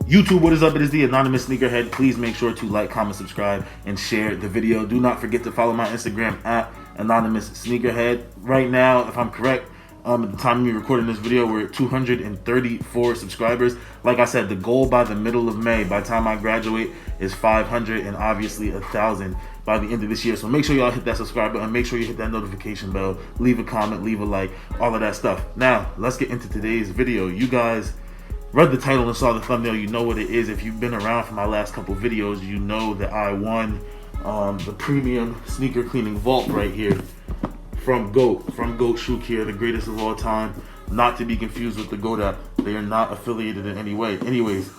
YouTube, what is up? It is the Anonymous Sneakerhead. Please make sure to like, comment, subscribe, and share the video. Do not forget to follow my Instagram at Anonymous Sneakerhead. Right now, if I'm correct, at the time of me recording this video, we're at 234 subscribers. Like I said, the goal by the middle of May, by the time I graduate, is 500 and obviously 1,000 by the end of this year. So make sure y'all hit that subscribe button, make sure you hit that notification bell, leave a comment, leave a like, all of that stuff. Now, let's get into today's video. You guys read the title and saw the thumbnail, you know what it is. If you've been around for my last couple videos, you know that I won the premium sneaker cleaning vault right here from GOAT Shoe Care, the greatest of all time, not to be confused with the GOAT app. They are not affiliated in any way. Anyways,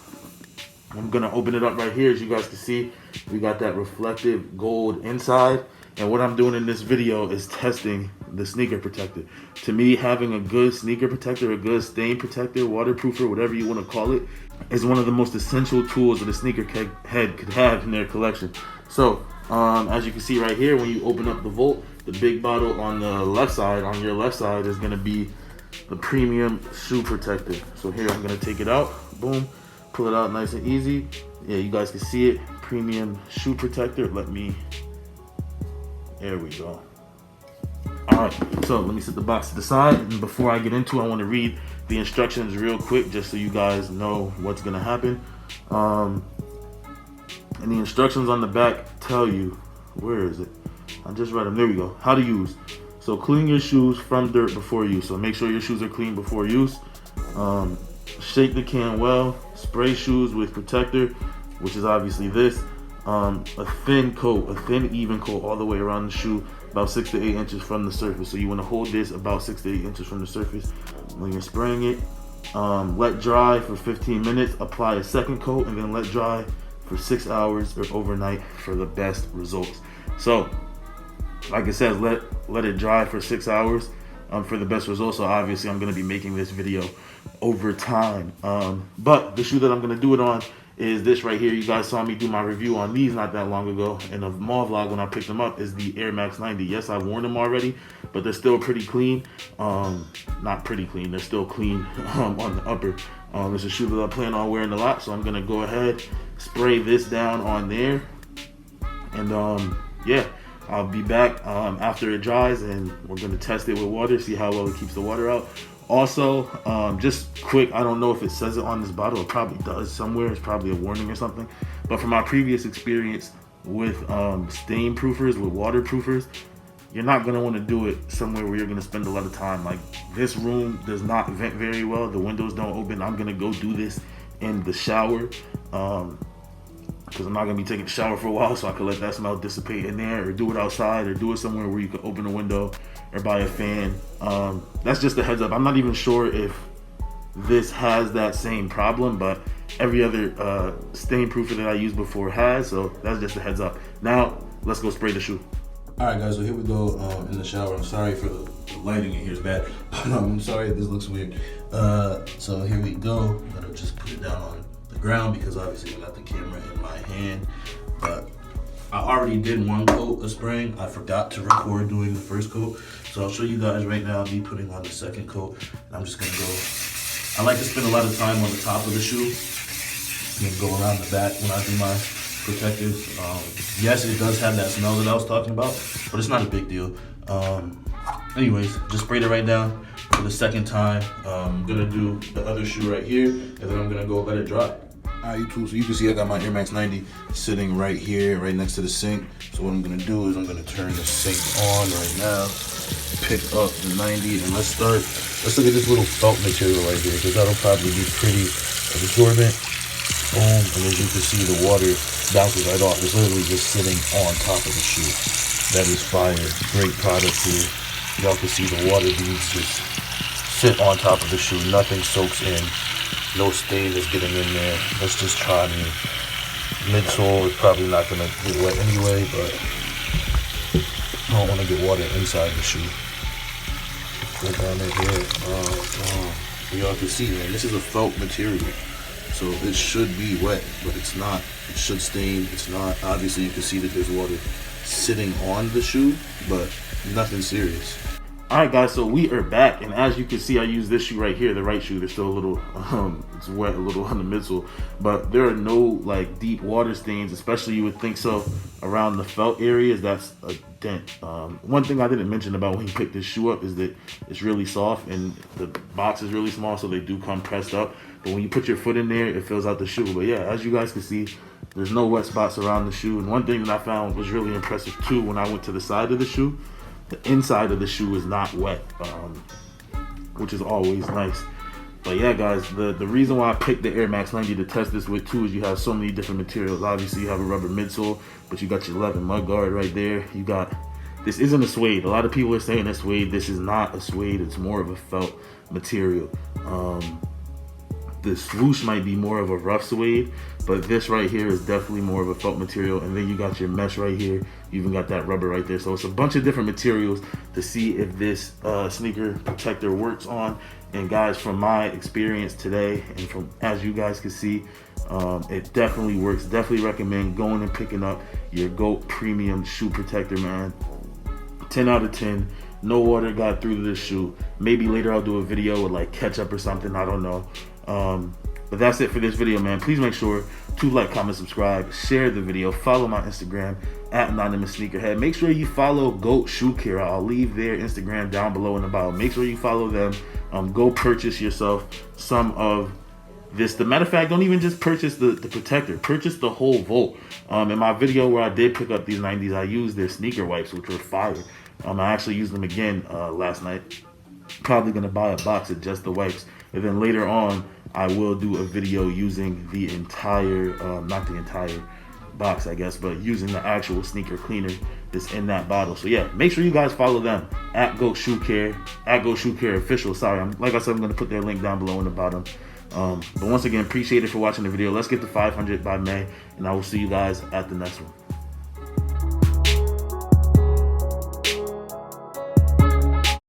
I'm gonna open it up right here. As you guys can see, we got that reflective gold inside, and what I'm doing in this video is testing the sneaker protector. To me, having a good sneaker protector, a good stain protector, waterproofer, whatever you want to call it, is one of the most essential tools that a sneakerhead could have in their collection. So as you can see right here, when you open up the vault, the big bottle on the left side, on your left side, is going to be the premium shoe protector. So here, I'm going to take it out, boom, pull it out nice and easy. Yeah, you guys can see it, premium shoe protector. There we go. Alright, so let me set the box to the side, and before I get into it, I want to read the instructions real quick just so you guys know what's going to happen. And the instructions on the back tell you, where is it? I just read them, there we go. How to use. So clean your shoes from dirt before use. So make sure your shoes are clean before use. Shake the can well. Spray shoes with protector, which is obviously this. A thin coat, a thin even coat all the way around the shoe, about 6 to 8 inches from the surface. So you want to hold this about 6 to 8 inches from the surface when you're spraying it. Let dry for 15 minutes, apply a second coat, and then let dry for 6 hours or overnight for the best results. So like it says, let it dry for 6 hours for the best results. So obviously I'm going to be making this video over time, but the shoe that I'm going to do it on is this right here. You guys saw me do my review on these not that long ago in a mall vlog when I picked them up. Is the Air Max 90. Yes, I've worn them already, but they're still pretty clean. Not pretty clean, they're still clean on the upper. It's a shoe that I plan on wearing a lot, so I'm gonna go ahead, spray this down on there, and yeah, I'll be back after it dries, and we're gonna test it with water, see how well it keeps the water out. Also, just quick, I don't know if it says it on this bottle, it probably does somewhere, it's probably a warning or something, but from my previous experience with stain proofers, with waterproofers, you're not going to want to do it somewhere where you're going to spend a lot of time. Like, this room does not vent very well, the windows don't open. I'm going to go do this in the shower, because I'm not going to be taking a shower for a while, so I can let that smell dissipate in there, or do it outside, or do it somewhere where you can open a window or buy a fan. That's just a heads up. I'm not even sure if this has that same problem, but every other stain proofer that I used before has, so that's just a heads up. Now let's go spray the shoe. Alright guys, so here we go in the shower. I'm sorry for the lighting in here is bad, but I'm sorry if this looks weird. So here we go. I'm gonna just put it down on the ground because obviously I got the camera in my hand, but I already did one coat of spraying. I forgot to record doing the first coat, so I'll show you guys right now me putting on the second coat. And I'm just gonna go, I like to spend a lot of time on the top of the shoe and go around the back when I do my protectors. Yes, it does have that smell that I was talking about, but it's not a big deal. Anyways, just sprayed it right down for the second time. I'm gonna do the other shoe right here, and then I'm gonna go let it dry. Alright, YouTube, so you can see I got my Air Max 90 sitting right here, right next to the sink. So what I'm gonna do is I'm gonna turn the sink on right now, pick up the 90, and let's look at this little felt material right here, because that'll probably be pretty absorbent. Boom, and as you can see, the water bounces right off. It's literally just sitting on top of the shoe. That is fire. Great product here. Y'all can see the water beads just sit on top of the shoe. Nothing soaks in. No stain is getting in there. Let's just try the midsole. It's probably not going to get wet anyway, but I don't want to get water inside the shoe. Put it on it here. Y'all can see, man, this is a felt material. So it should be wet, but it's not. It should stain. It's not. Obviously, you can see that there's water sitting on the shoe, but nothing serious. All right, guys, so we are back, and as you can see, I use this shoe right here, the right shoe. There's still a little, it's wet a little on the midsole, but there are no like deep water stains, especially you would think so around the felt areas. That's a dent. One thing I didn't mention about when you pick this shoe up is that it's really soft and the box is really small, so they do come pressed up. But when you put your foot in there, it fills out the shoe. But yeah, as you guys can see, there's no wet spots around the shoe. And one thing that I found was really impressive too, when I went to the side of the shoe, the inside of the shoe is not wet, which is always nice. But yeah, guys, the reason why I picked the Air Max 90 to test this with too is you have so many different materials. Obviously, you have a rubber midsole, but you got your leather mud guard right there. You got, this isn't a suede. A lot of people are saying it's suede. This is not a suede. It's more of a felt material. The swoosh might be more of a rough suede, but this right here is definitely more of a felt material. And then you got your mesh right here. You even got that rubber right there. So it's a bunch of different materials to see if this sneaker protector works on. And guys, from my experience today, and from as you guys can see, it definitely works. Definitely recommend going and picking up your GOAT premium shoe protector, man. 10 out of 10. No water got through to this shoe. Maybe later I'll do a video with like ketchup or something, I don't know. But that's it for this video, man. Please make sure to like, comment, subscribe, share the video, follow my Instagram at Anonymous Sneakerhead. Make sure you follow GOAT Shoe Care. I'll leave their Instagram down below in the bio. Make sure you follow them. Go purchase yourself some of this. The matter of fact, don't even just purchase the protector. Purchase the whole Volt. In my video where I did pick up these 90s, I used their sneaker wipes, which were fire. I actually used them again last night. Probably gonna buy a box of just the wipes, and then later on I will do a video using the entire, not the entire box, I guess, but using the actual sneaker cleaner that's in that bottle. So yeah, make sure you guys follow them at GOAT Shoe Care, at GOAT Shoe Care Official. Sorry, like I said, I'm gonna put their link down below in the bottom. But once again, appreciate it for watching the video. Let's get to 500 by May, and I will see you guys at the next one.